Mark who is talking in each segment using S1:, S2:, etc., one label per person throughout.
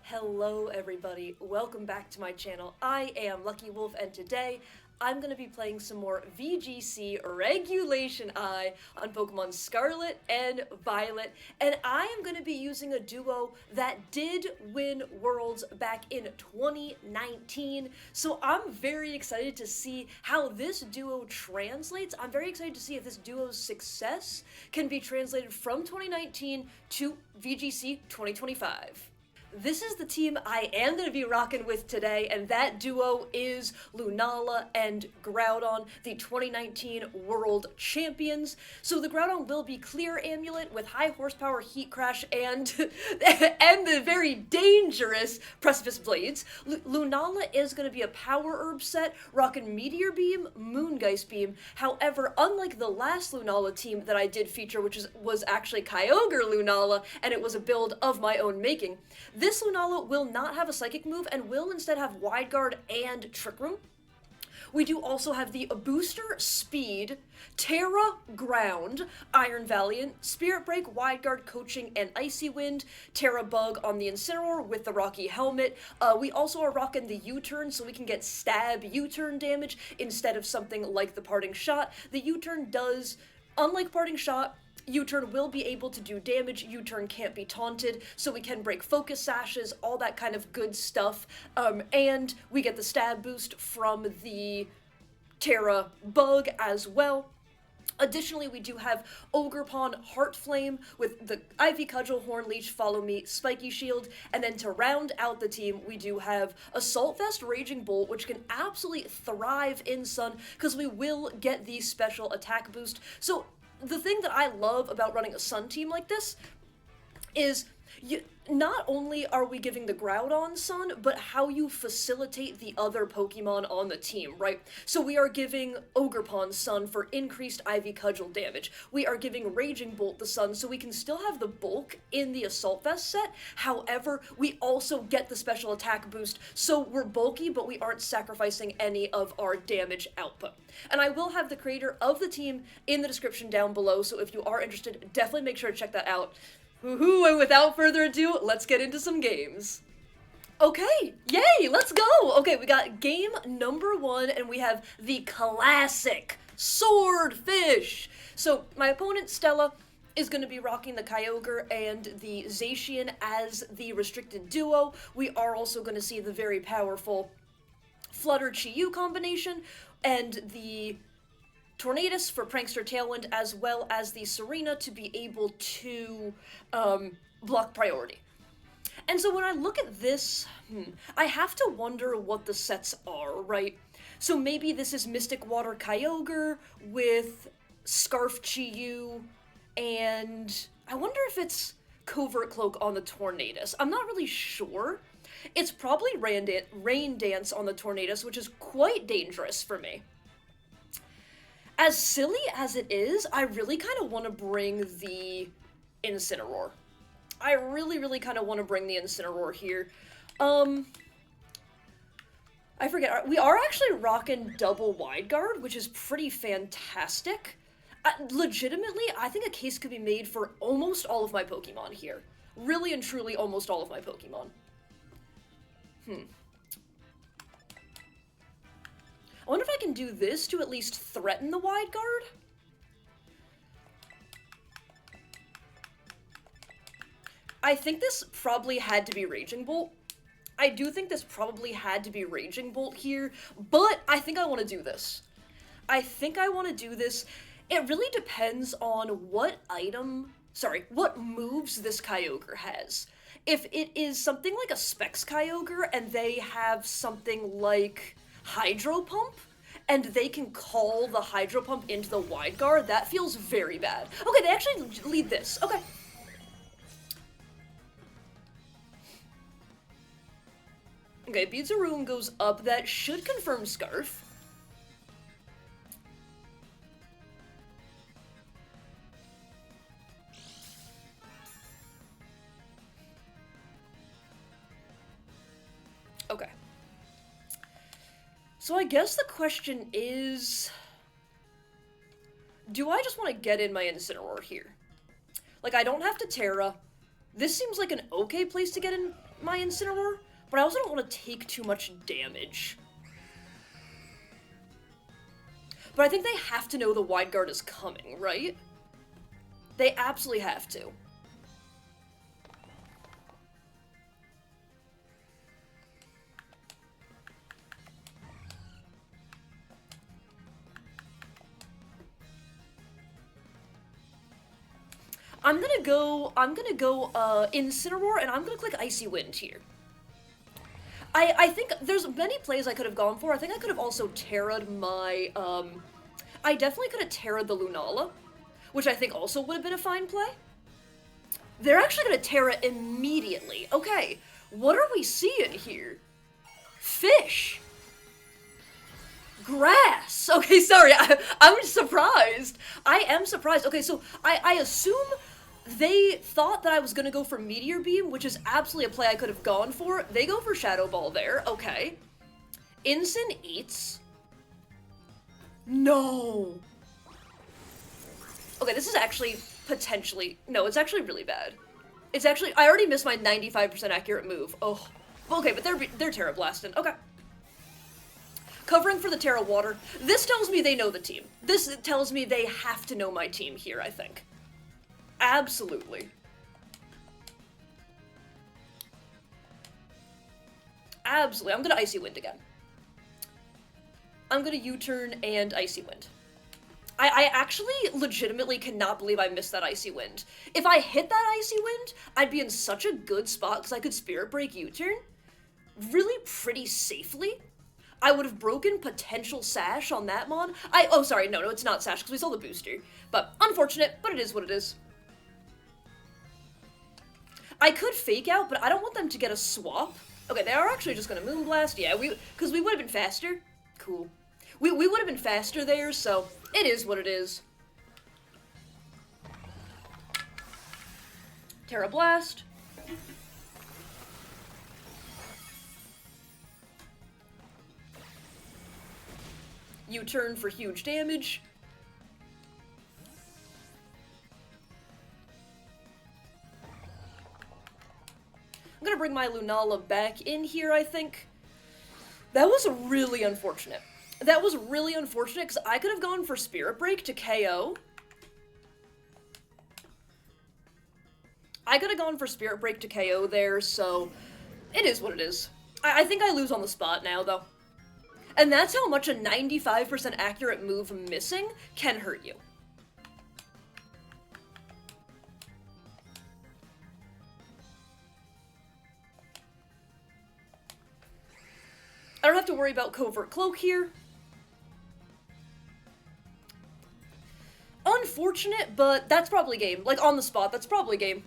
S1: Hello everybody, welcome back to my channel. I am Lucky Wolf and today I'm going to be playing some more VGC Regulation I on Pokemon Scarlet and Violet, and I am going to be using a duo that did win Worlds back in 2019, so I'm very excited to see how this duo translates. I'm very excited to see if this duo's success can be translated from 2019 to VGC 2025. This is the team I am going to be rocking with today, and that duo is Lunala and Groudon, the 2019 World Champions. So the Groudon will be Clear Amulet with high horsepower Heat Crash and and the very dangerous Precipice Blades. Lunala is going to be a Power Herb set, rocking Meteor Beam, Moongeist Beam. However, unlike the last Lunala team that I did feature, which was actually Kyogre Lunala, and it was a build of my own making, this Lunala will not have a Psychic move and will instead have Wide Guard and Trick Room. We do also have the Booster Speed, Terra Ground, Iron Valiant, Spirit Break, Wide Guard, Coaching, and Icy Wind, Terra Bug on the Incineroar with the Rocky Helmet. We also are rocking the U-Turn so we can get stab U-Turn damage instead of something like the Parting Shot. The U-Turn does, unlike Parting Shot, U-Turn will be able to do damage, U-Turn can't be taunted, so we can break focus sashes, all that kind of good stuff, and we get the stab boost from the Terra Bug as well. Additionally, we do have Ogerpon Heart Flame with the Ivy Cudgel, Horn Leech, Follow Me, Spiky Shield, and then to round out the team, we do have Assault Vest, Raging Bolt, which can absolutely thrive in Sun, because we will get the special attack boost. So the thing that I love about running a Sun team like this is not only are we giving the Groudon Sun, but how you facilitate the other Pokemon on the team, right? So we are giving Ogerpon Sun for increased Ivy Cudgel damage. We are giving Raging Bolt the Sun so we can still have the bulk in the Assault Vest set. However, we also get the special attack boost, so we're bulky, but we aren't sacrificing any of our damage output. And I will have the creator of the team in the description down below, so if you are interested, definitely make sure to check that out. Woohoo, and without further ado, let's get into some games. Okay, yay, let's go! Okay, we got game number 1, and we have the classic Swordfish. So, my opponent, Stella, is going to be rocking the Kyogre and the Zacian as the restricted duo. We are also going to see the very powerful Flutter Chi-Yu combination, and the Tornadus for Prankster Tailwind, as well as the Serena to be able to block priority. And so when I look at this, I have to wonder what the sets are, right? So maybe this is Mystic Water Kyogre with Scarf Chi-Yu, and I wonder if it's Covert Cloak on the Tornadus. I'm not really sure. It's probably Rain Dance on the Tornadus, which is quite dangerous for me. As silly as it is, I really kind of want to bring the Incineroar. I really kind of want to bring the Incineroar here. I forget, we are actually rocking double Wide Guard, which is pretty fantastic. Legitimately, I think a case could be made for almost all of my Pokemon here. Really and truly almost all of my Pokemon. I wonder if I can do this to at least threaten the Wide Guard. I think this probably had to be Raging Bolt. I do think this probably had to be Raging Bolt here, but I think I want to do this. I think I want to do this. It really depends on what what moves this Kyogre has. If it is something like a Specs Kyogre and they have something like Hydro Pump, and they can call the Hydro Pump into the Wide Guard, that feels very bad. Okay, they actually lead this. Okay. Okay, Beads of Ruin goes up. That should confirm Scarf. Okay. So I guess the question is, do I just want to get in my Incineroar here? Like, I don't have to Terra. This seems like an okay place to get in my Incineroar, but I also don't want to take too much damage. But I think they have to know the Wide Guard is coming, right? They absolutely have to. I'm gonna go Incineroar, and I'm gonna click Icy Wind here. I think there's many plays I could have gone for. I think I could have also Terra'd my, I definitely could have Terra'd the Lunala, which I think also would have been a fine play. They're actually gonna Terra immediately. Okay, what are we seeing here? Fish. Grass. Okay, sorry, I'm surprised. I am surprised. Okay, so I assume they thought that I was gonna go for Meteor Beam, which is absolutely a play I could have gone for. They go for Shadow Ball there. Okay. Incin eats. No. Okay, this is actually potentially... No, it's actually really bad. It's actually... I already missed my 95% accurate move. Oh. Okay, but they're Terra Blasting. Okay. Covering for the Terra Water. This tells me they know the team. This tells me they have to know my team here, I think. Absolutely. Absolutely. I'm gonna Icy Wind again. I'm gonna U-turn and Icy Wind. I actually legitimately cannot believe I missed that Icy Wind. If I hit that Icy Wind, I'd be in such a good spot because I could Spirit Break U-turn really pretty safely. I would have broken potential Sash on that mon. Oh, sorry, no, it's not Sash because we saw the booster. But unfortunate, but it is what it is. I could Fake Out, but I don't want them to get a swap. Okay, they are actually just gonna Moonblast. Yeah, because we would have been faster. Cool. We would have been faster there, so it is what it is. Terra Blast. U-turn for huge damage. I'm gonna bring my Lunala back in here, I think. That was really unfortunate. That was really unfortunate, because I could have gone for Spirit Break to KO. I could have gone for Spirit Break to KO there, so it is what it is. I think I lose on the spot now, though. And that's how much a 95% accurate move missing can hurt you. I don't have to worry about Covert Cloak here. Unfortunate, but that's probably game. Like, on the spot, that's probably game.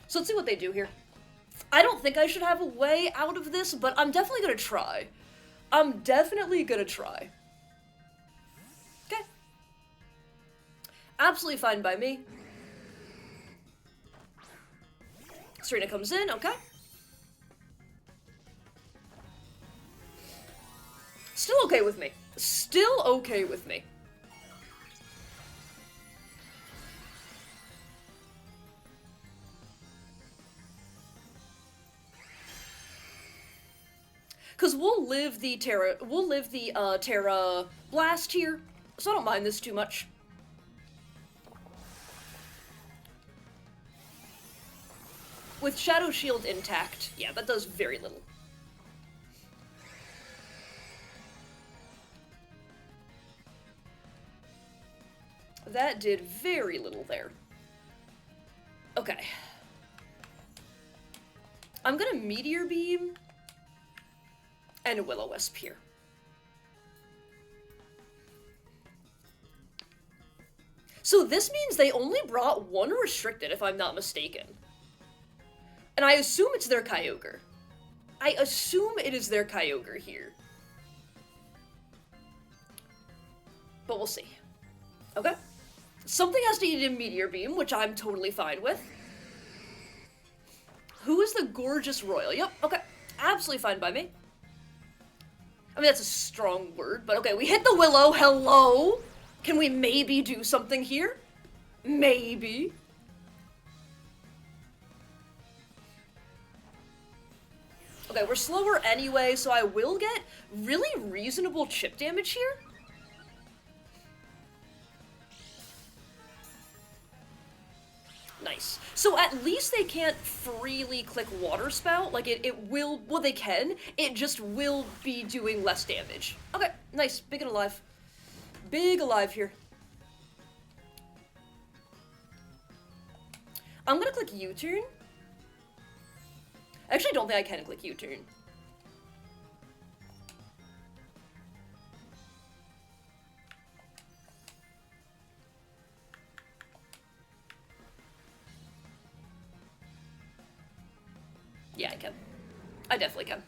S1: So let's see what they do here. I don't think I should have a way out of this, but I'm definitely gonna try. I'm definitely gonna try. Okay. Absolutely fine by me. Serena comes in, okay. Still okay with me. Still okay with me. Because we'll live the Terra Blast here, so I don't mind this too much. With Shadow Shield intact, yeah, that does very little. That did very little there. Okay. I'm gonna Meteor Beam and a Will-O-Wisp here. So this means they only brought one Restricted, if I'm not mistaken. And I assume it's their Kyogre. I assume it is their Kyogre here. But we'll see. Okay. Something has to eat in Meteor Beam, which I'm totally fine with. Who is the gorgeous Royal? Yep, okay. Absolutely fine by me. I mean, that's a strong word, but okay, we hit the Willow. Hello? Can we maybe do something here? Maybe. Okay, we're slower anyway, so I will get really reasonable chip damage here. Nice. So at least they can't freely click Water Spout. Like, it will... Well, they can. It just will be doing less damage. Okay, nice. Big and alive. Big alive here. I'm gonna click U-turn. I actually don't think I can click U-turn. Yeah, I can. I definitely can.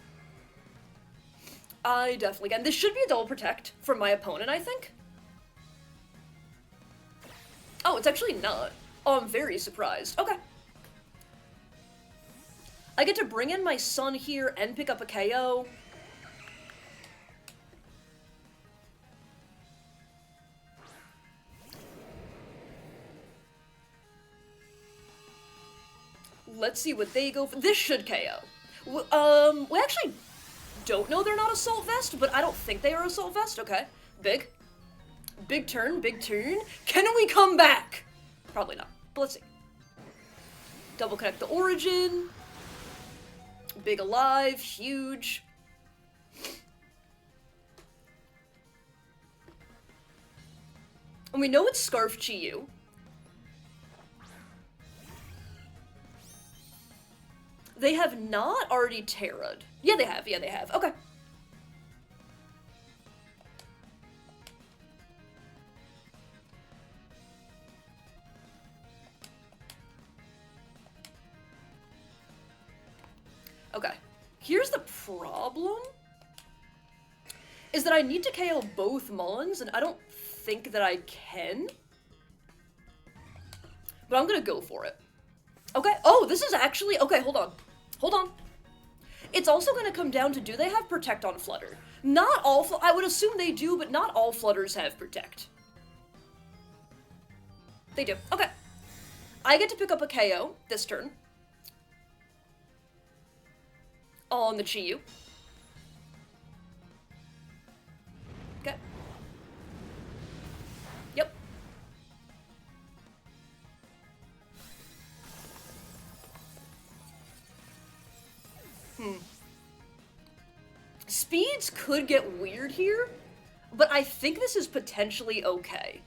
S1: I definitely can. This should be a double protect from my opponent, I think. Oh, it's actually not. Oh, I'm very surprised. Okay. I get to bring in my son here and pick up a KO. Let's see what they go for. This should KO. We actually don't know they're not Assault Vest, but I don't think they are Assault Vest. Okay. Big. Big turn, big turn. Can we come back? Probably not. But let's see. Double connect the Origin. Big alive, huge. And we know it's Scarf Chi-Yu. They have not already Terra'd. Yeah, they have. Yeah, they have. Okay. Okay. Here's the problem. Is that I need to KO both Mullins, and I don't think that I can. But I'm gonna go for it. Okay. Oh, this is actually... Okay, hold on. Hold on. It's also gonna come down to, do they have Protect on Flutter? Not all... I would assume they do, but not all Flutters have Protect. They do. Okay. I get to pick up a KO this turn. On the Chi-Yu. Okay. Yep. Speeds could get weird here, but I think this is potentially okay.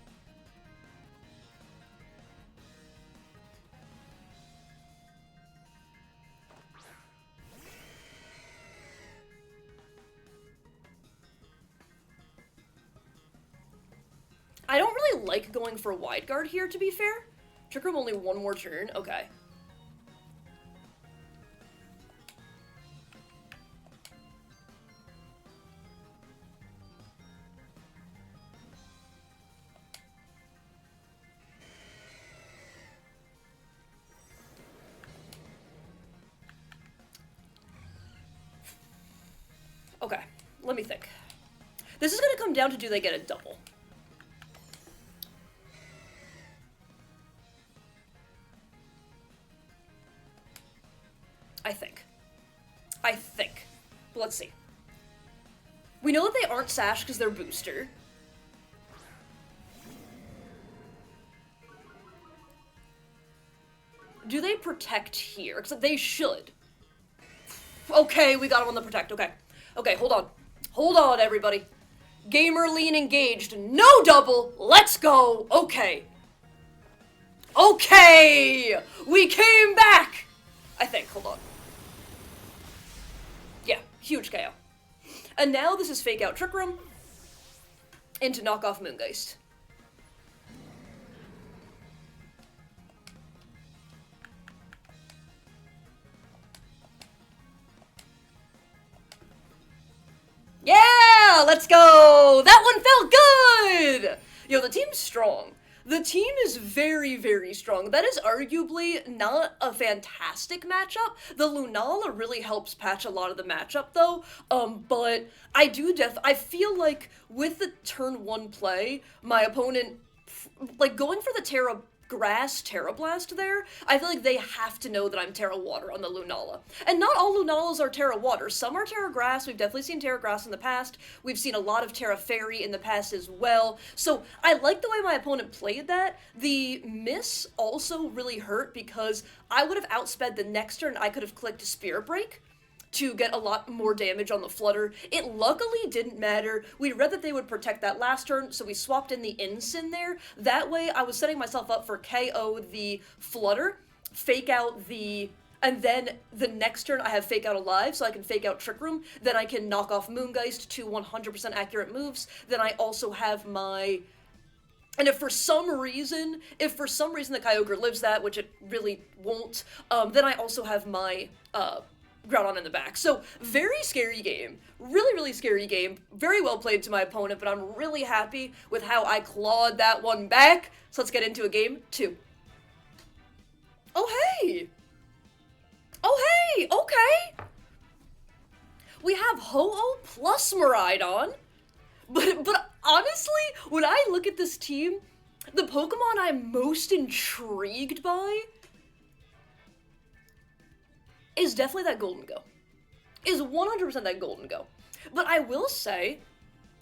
S1: I don't really like going for wide guard here, to be fair. Trick Room only one more turn. Okay. Okay, let me think. This is gonna come down to, do they get a double? I think. But let's see. We know that they aren't Sash because they're booster. Do they protect here? Because they should. Okay, we got him on the protect. Okay. Okay, hold on. Hold on, everybody. Gamer lean engaged. No double. Let's go. Okay. Okay! We came back! I think. Hold on. Yeah, huge KO. And now this is Fake Out Trick Room into Knockoff Moongeist. Yeah! Let's go! That one felt good! Yo, the team's strong. The team is very, very strong. That is arguably not a fantastic matchup. The Lunala really helps patch a lot of the matchup though. But I feel like with the turn 1 play, my opponent, like going for the Terra Blast there, I feel like they have to know that I'm Terra Water on the Lunala. And not all Lunalas are Terra Water. Some are Terra Grass. We've definitely seen Terra Grass in the past. We've seen a lot of Terra Fairy in the past as well. So I like the way my opponent played that. The miss also really hurt because I would have outsped the next turn. I could have clicked Spirit Break to get a lot more damage on the Flutter. It luckily didn't matter. We read that they would protect that last turn, so we swapped in the Ensign there. That way, I was setting myself up for KO the Flutter, fake out the... And then the next turn, I have Fake Out Alive, so I can fake out Trick Room. Then I can knock off Moongeist, 2 100% accurate moves. Then I also have my... And if for some reason the Kyogre lives that, which it really won't, then I also have my... Groudon in the back. So, very scary game. Really, really scary game. Very well played to my opponent, but I'm really happy with how I clawed that one back. So let's get into a game 2. Oh, hey! Oh, hey! Okay! We have Ho-Oh plus Miraidon. But honestly, when I look at this team, the Pokemon I'm most intrigued by is definitely that Golden Go. Is 100% that Golden Go. But I will say,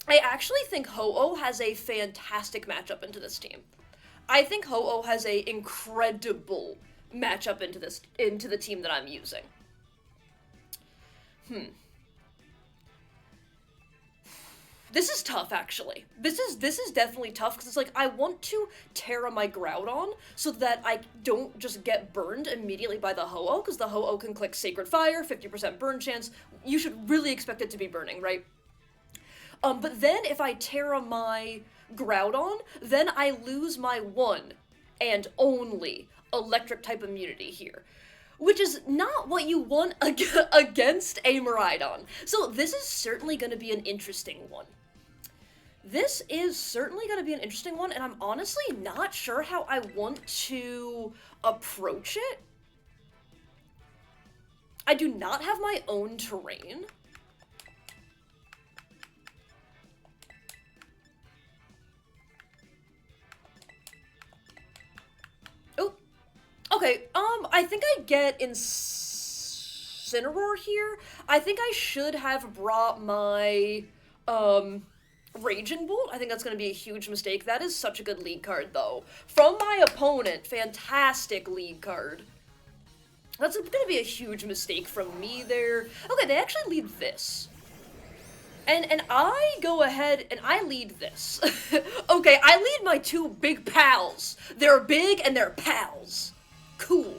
S1: I actually think Ho-Oh has a fantastic matchup into this team. I think Ho-Oh has a incredible matchup into the team that I'm using. This is tough, actually. This is definitely tough, because it's like, I want to Terra my Groudon so that I don't just get burned immediately by the Ho-Oh, because the Ho-Oh can click Sacred Fire, 50% burn chance. You should really expect it to be burning, right? But then if I Terra my Groudon, then I lose my one and only electric type immunity here, which is not what you want against a Miraidon. So this is certainly going to be an interesting one. This is certainly going to be an interesting one, and I'm honestly not sure how I want to approach it. I do not have my own terrain. Oh, okay, I think I get Incineroar here. I think I should have brought my, Raging Bolt. I think that's going to be a huge mistake. That is such a good lead card, though. From my opponent, fantastic lead card. That's going to be a huge mistake from me there. Okay, they actually lead this. And I go ahead and I lead this. Okay, I lead my two big pals. They're big and they're pals. Cool.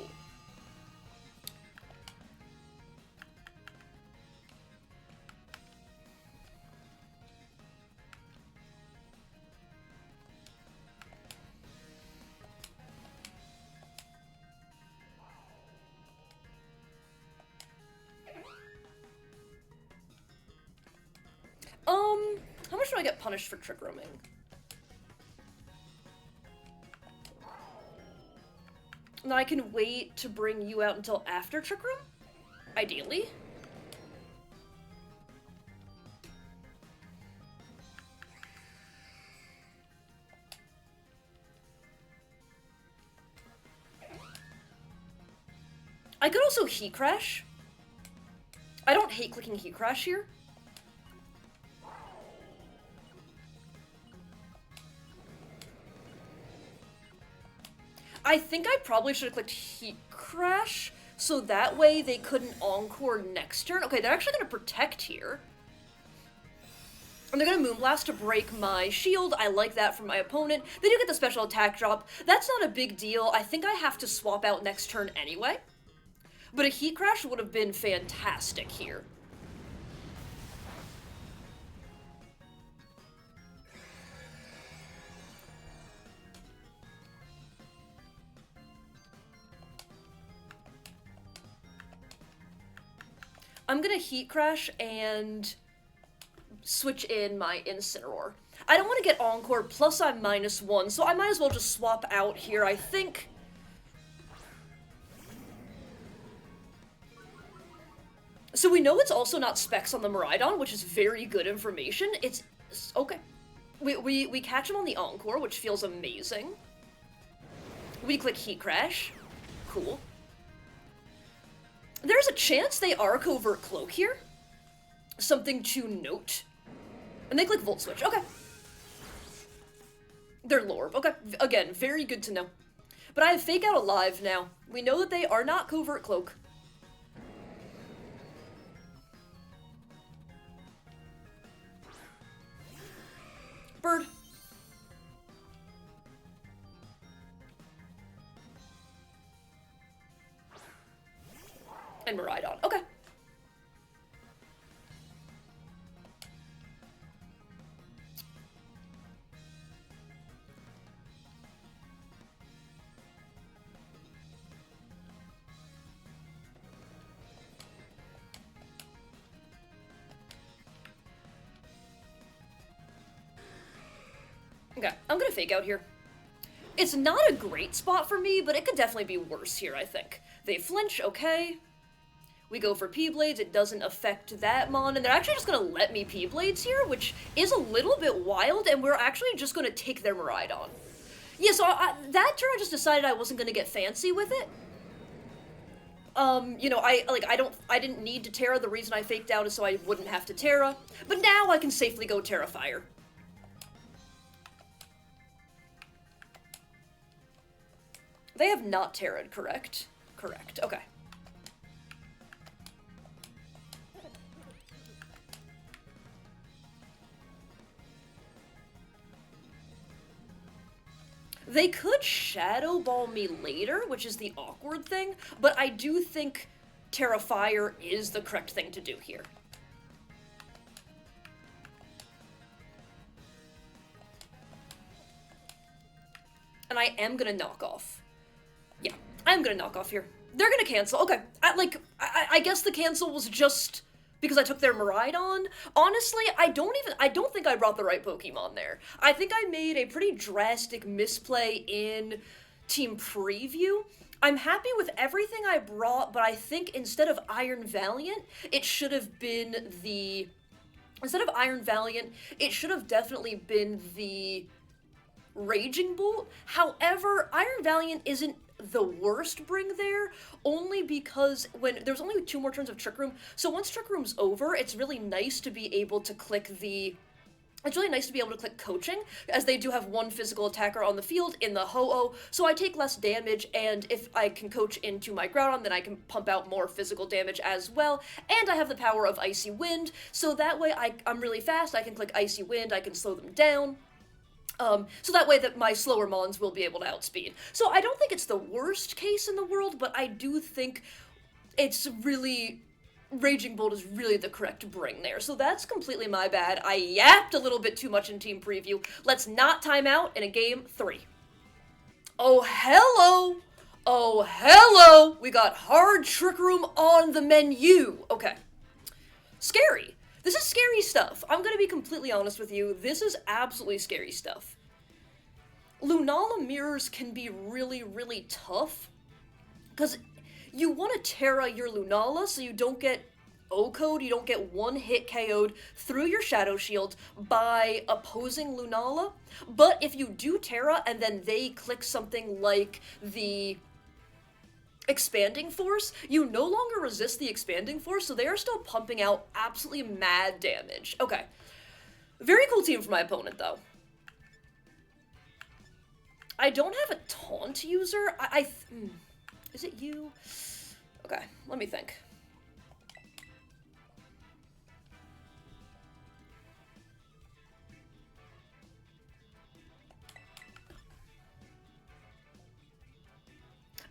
S1: How much do I get punished for Trick Rooming? And I can wait to bring you out until after Trick Room? Ideally. I could also Heat Crash. I don't hate clicking Heat Crash here. I think I probably should have clicked Heat Crash, so that way they couldn't Encore next turn. Okay, they're actually going to Protect here. And they're going to Moonblast to break my shield. I like that from my opponent. They do get the special attack drop. That's not a big deal. I think I have to swap out next turn anyway. But a Heat Crash would have been fantastic here. I'm gonna Heat Crash and switch in my Incineroar. I don't want to get Encore, plus I'm -1, so I might as well just swap out here, I think. So we know it's also not specs on the Miraidon, which is very good information. It's... okay. We catch him on the Encore, which feels amazing. We click Heat Crash. Cool. There's a chance they are Covert Cloak here. Something to note. And they click Volt Switch. Okay. They're Lorb. Okay. Again, very good to know. But I have Fake Out Alive now. We know that they are not Covert Cloak. Bird. And Miraidon. Okay. Okay, I'm gonna Fake Out here. It's not a great spot for me, but it could definitely be worse here, I think. They flinch, okay. We go for P-Blades, it doesn't affect that mon, and they're actually just gonna let me P-Blades here, which is a little bit wild, and we're actually just gonna take their Miraidon. Yeah, so that turn I just decided I wasn't gonna get fancy with it. You know, I didn't need to Terra. The reason I faked out is so I wouldn't have to Terra, but now I can safely go Terra Fire. They have not Terra'd, correct? Correct, okay. They could Shadow Ball me later, which is the awkward thing, but I do think Terra Fire is the correct thing to do here. And I am gonna knock off. Yeah, I'm gonna knock off here. They're gonna cancel. Okay, I guess the cancel was just because I took their Miraidon. Honestly, I don't think I brought the right Pokemon there. I think I made a pretty drastic misplay in Team Preview. I'm happy with everything I brought, but I think instead of Iron Valiant, it should have been the... Instead of Iron Valiant, it should have definitely been the Raging Bolt. However, Iron Valiant isn't the worst bring there, only because when there's only 2 more turns of Trick Room, so once Trick Room's over, it's really nice to be able to click Coaching, as they do have 1 physical attacker on the field in the Ho-Oh, so I take less damage, and if I can coach into my Groudon, then I can pump out more physical damage as well, and I have the power of Icy Wind, so that way I'm really fast, I can click Icy Wind, I can slow them down. So that way that my slower mons will be able to outspeed. So I don't think it's the worst case in the world, but I do think it's really... Raging Bolt is really the correct bring there. So that's completely my bad. I yapped a little bit too much in Team Preview. Let's not time out in a game 3. Oh, hello! Oh, hello! We got Hard Trick Room on the menu. Okay. Scary. This is scary stuff. I'm gonna be completely honest with you. This is absolutely scary stuff. Lunala mirrors can be really, really tough, because you want to Terra your Lunala so you don't get O-code, you don't get 1-hit KO'd through your Shadow Shield by opposing Lunala, but if you do Terra and then they click something like the Expanding Force, you no longer resist the Expanding Force, so they are still pumping out absolutely mad damage. Okay. Very cool team for my opponent, though. I don't have a Taunt user. Is it you? Okay, let me think.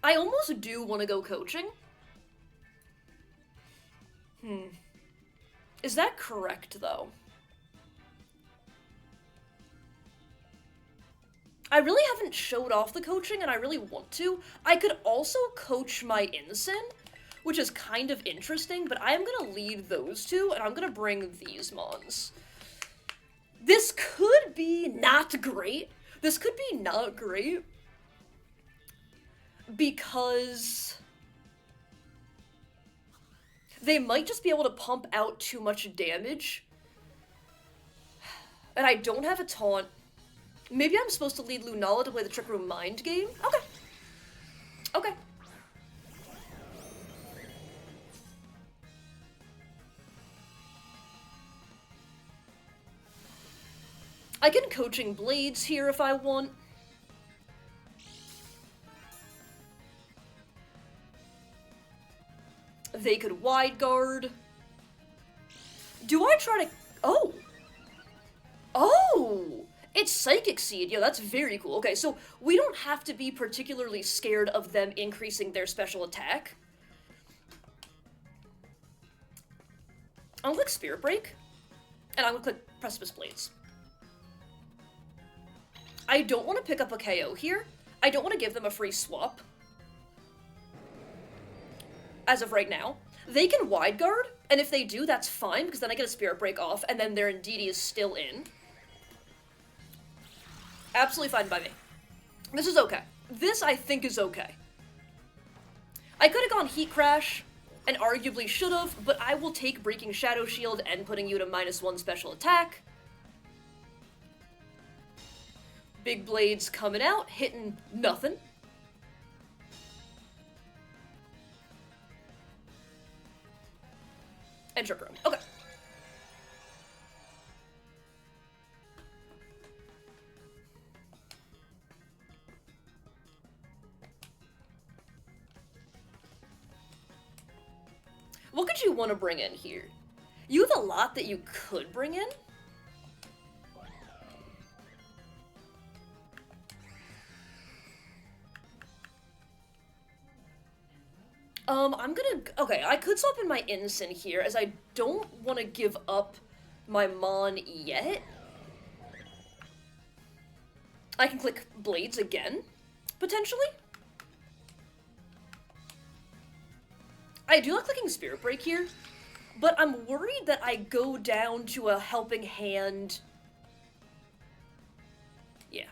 S1: I almost do want to go Coaching. Is that correct, though? I really haven't showed off the Coaching, and I really want to. I could also coach my Incin, which is kind of interesting, but I am going to lead those two, and I'm going to bring these mons. This could be not great. This could be not great. Because they might just be able to pump out too much damage. And I don't have a taunt. Maybe I'm supposed to lead Lunala to play the Trick Room Mind game? Okay. Okay. I can Coaching Blades here if I want. They could wide guard. Do I try to... Oh! Oh! It's Psychic Seed. Yeah, that's very cool. Okay, so we don't have to be particularly scared of them increasing their special attack. I'm gonna click Spirit Break, and I'm gonna click Precipice Blades. I don't want to pick up a KO here. I don't want to give them a free swap. As of right now. They can wide guard, and if they do, that's fine, because then I get a Spirit Break off, and then their Indeedee is still in. Absolutely fine by me. This is okay. This, I think, is okay. I could have gone Heat Crash, and arguably should have, but I will take Breaking Shadow Shield and putting you to -1 special attack. Big Blades coming out, hitting nothing. And Trick Room. Okay. What could you want to bring in here? You have a lot that you could bring in. I'm gonna... Okay, I could swap in my Ensign here, as I don't want to give up my Mon yet. I can click Blades again, potentially. I do like clicking Spirit Break here, but I'm worried that I go down to a Helping Hand. Yeah.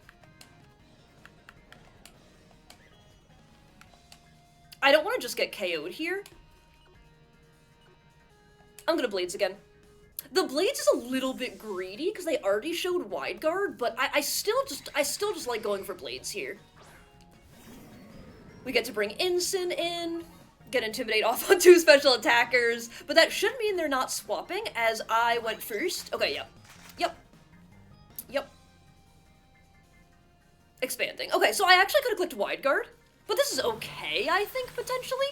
S1: I don't want to just get KO'd here. I'm gonna Blades again. The Blades is a little bit greedy, because they already showed Wide Guard, but I still just like going for Blades here. We get to bring Ensign in, get Intimidate off on 2 special attackers, but that should mean they're not swapping, as I went first. Okay, yep. Yep. Yep. Expanding. Okay, so I actually could have clicked Wide Guard. But this is okay, I think, potentially.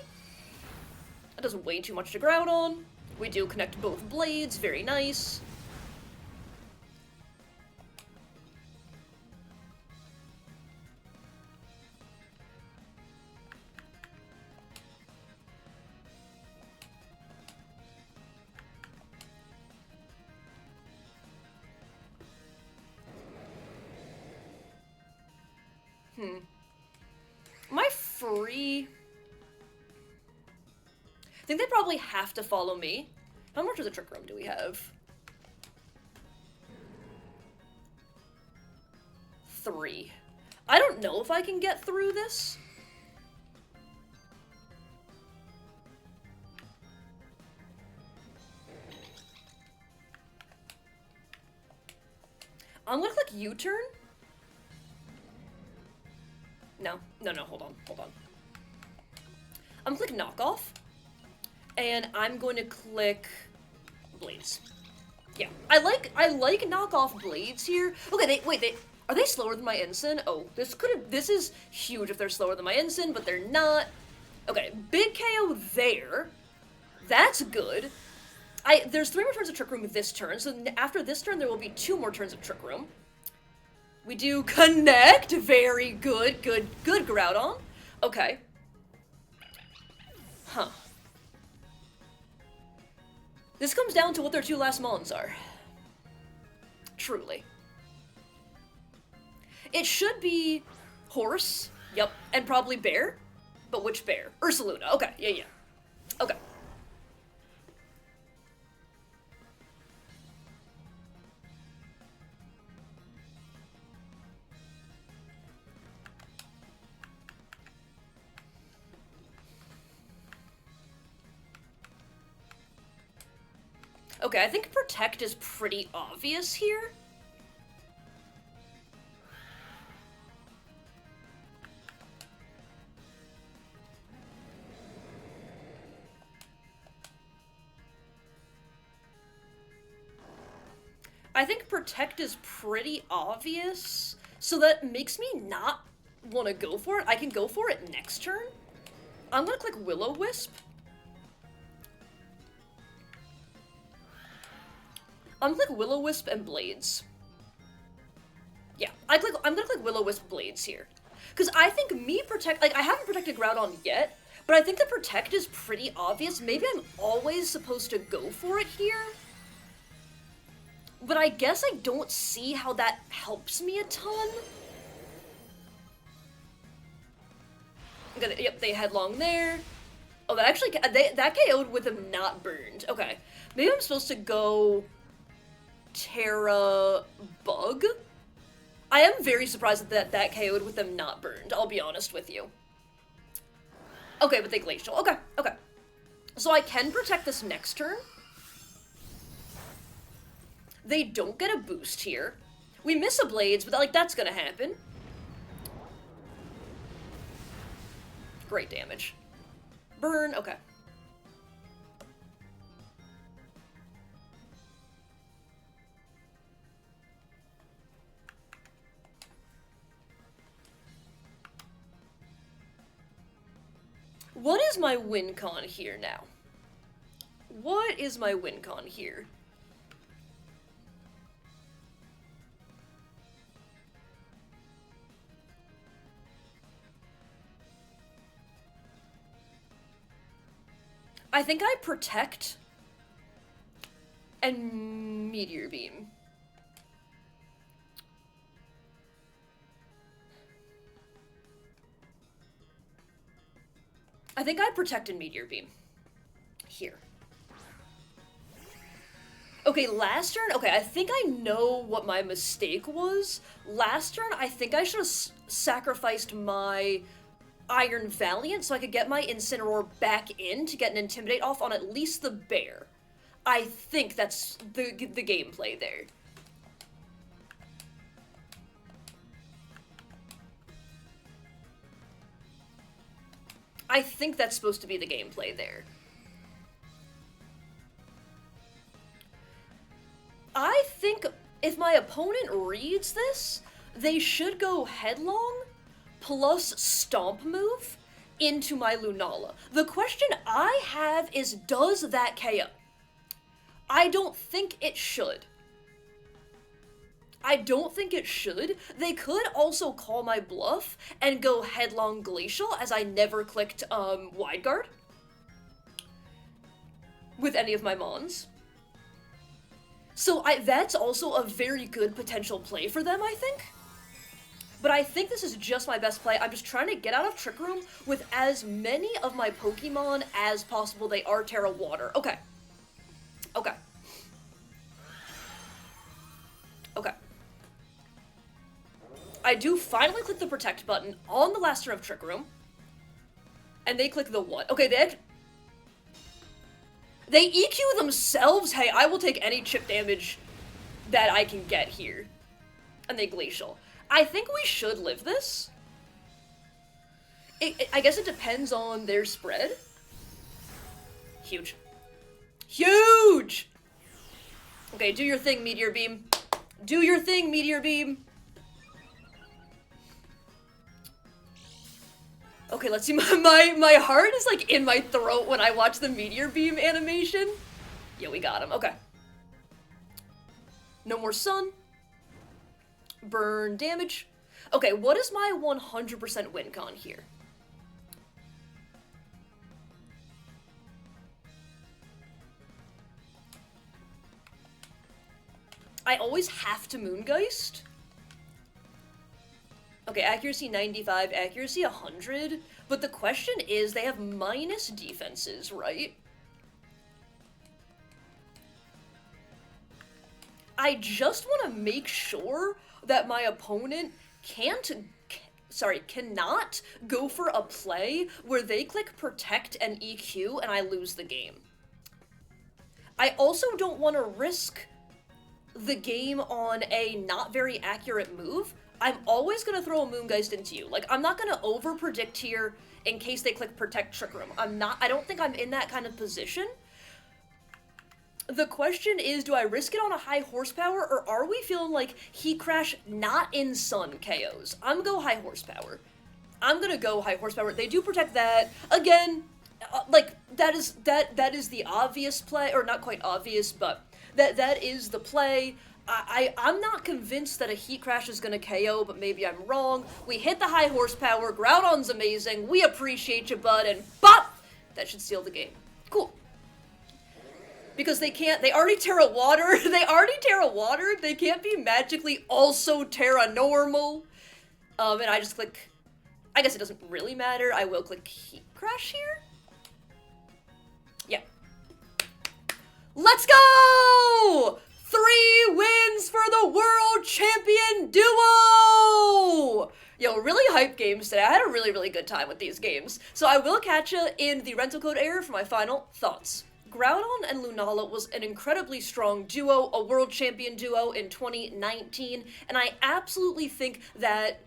S1: That does way too much to ground on. We do connect both blades, very nice. My free... I think they probably have to follow me. How much of the Trick Room do we have? 3. I don't know if I can get through this. I'm gonna click U-turn. No, hold on. I'm gonna click Knockoff. And I'm going to click Blades. Yeah, I like Knockoff Blades here. Okay, are they slower than my Ensign? Oh, this is huge if they're slower than my Ensign, but they're not. Okay, big KO there. That's good. There's 3 more turns of Trick Room this turn, so after this turn there will be 2 more turns of Trick Room. We do connect. Very good. Good Groudon. Okay. Huh. This comes down to what their 2 last Mons are. Truly. It should be horse. Yep. And probably bear. But which bear? Ursaluna. Okay. Yeah. Okay. Okay, I think Protect is pretty obvious here. I think Protect is pretty obvious, so that makes me not want to go for it. I can go for it next turn. I'm gonna click Will-O-Wisp. I'm gonna click Will-O-Wisp and Blades. Yeah, I'm gonna click Will-O-Wisp Blades here. Because I think me Protect, like, I haven't protected Groudon yet, but I think the Protect is pretty obvious. Maybe I'm always supposed to go for it here. But I guess I don't see how that helps me a ton. Yep, they headlong there. Oh, that actually, that KO'd with them not burned. Okay. Maybe I'm supposed to go Terra Bug? I am very surprised that KO'd with them not burned, I'll be honest with you. Okay, but they Glacial. Okay, okay. So I can protect this next turn. They don't get a boost here. We miss a Blades, but like that's gonna happen. Great damage. Burn, okay. What is my win con here now? What is my win con here? I think I Protect and Meteor Beam. I think I Protect and Meteor Beam. Here. Okay, last turn, okay, I think I know what my mistake was. Last turn, I think I should have sacrificed my Iron Valiant so I could get my Incineroar back in to get an Intimidate off on at least the bear. I think that's the gameplay there. I think that's supposed to be the gameplay there. I think if my opponent reads this, they should go Headlong plus Stomp move into my Lunala. The question I have is, does that KO? I don't think it should. I don't think it should. They could also call my bluff and go Headlong Glacial, as I never clicked Wide Guard with any of my Mons. So that's also a very good potential play for them, I think. But I think this is just my best play. I'm just trying to get out of Trick Room with as many of my Pokemon as possible. They are Terra Water. Okay. Okay. Okay. I do finally click the Protect button on the last turn of Trick Room. And they click the what? Okay, they EQ themselves? Hey, I will take any chip damage that I can get here. And they Glacial. I think we should live this. I guess it depends on their spread. Huge. Huge! Okay, do your thing, Meteor Beam. Do your thing, Meteor Beam. Okay, let's see. My heart is like in my throat when I watch the Meteor Beam animation. Yeah, we got him. Okay. No more sun. Burn damage. Okay, what is my 100% win con here? I always have to Moongeist. Okay, accuracy 95, accuracy 100. But the question is, they have minus defenses, right? I just want to make sure that my opponent cannot go for a play where they click Protect and EQ and I lose the game. I also don't want to risk the game on a not very accurate move. I'm always going to throw a Moongeist into you. Like, I'm not going to over-predict here in case they click Protect Trick Room. I don't think I'm in that kind of position. The question is, do I risk it on a high horsepower, or are we feeling like Heat Crash not in Sun KOs? I'm gonna go high horsepower. I'm gonna go high horsepower. They do protect that. Again, like, that is the obvious play, or not quite obvious, but that is the play. I'm not convinced that a Heat Crash is gonna KO, but maybe I'm wrong. We hit the high horsepower, Groudon's amazing, we appreciate you, bud, and bop! That should seal the game. Cool. Because they already Terra Water, they can't be magically also Terra Normal. And I just click, I guess it doesn't really matter, I will click Heat Crash here? Yeah. Let's go! 3 wins for the World Champion Duo! Yo, really hype games today. I had a really, really good time with these games. So I will catch you in the rental code area for my final thoughts. Groudon and Lunala was an incredibly strong duo, a world champion duo in 2019, and I absolutely think that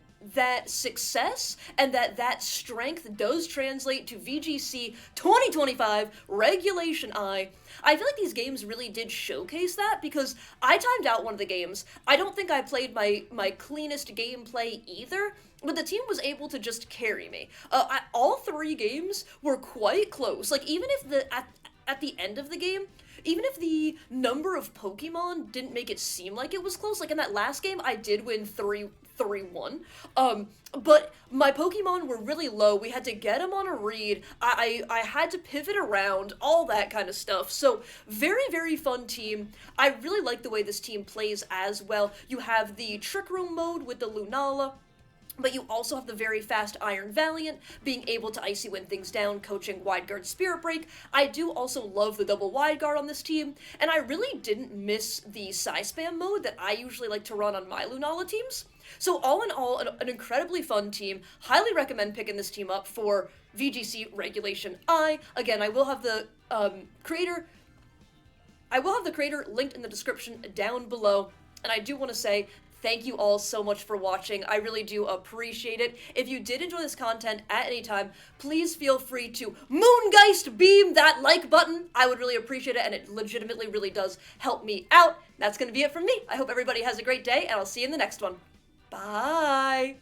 S1: success and that strength does translate to VGC 2025 Regulation I. I feel like these games really did showcase that because I timed out one of the games. I don't think I played my cleanest gameplay either, but the team was able to just carry me. All 3 games were quite close. Like, even if at the end of the game, even if the number of Pokemon didn't make it seem like it was close, like in that last game, I did win 3-1. But my Pokemon were really low. We had to get them on a read. I had to pivot around, all that kind of stuff. So very, very fun team. I really like the way this team plays as well. You have the Trick Room mode with the Lunala, but you also have the very fast Iron Valiant, being able to Icy Wind things down, coaching Wide Guard Spirit Break. I do also love the double Wide Guard on this team, and I really didn't miss the Psy Spam mode that I usually like to run on my Lunala teams. So all in all, an incredibly fun team. Highly recommend picking this team up for VGC Regulation I. Again, I will have the creator linked in the description down below, and I do want to say thank you all so much for watching. I really do appreciate it. If you did enjoy this content at any time, please feel free to Moongeist beam that like button. I would really appreciate it, and it legitimately really does help me out. That's going to be it from me. I hope everybody has a great day, and I'll see you in the next one. Bye!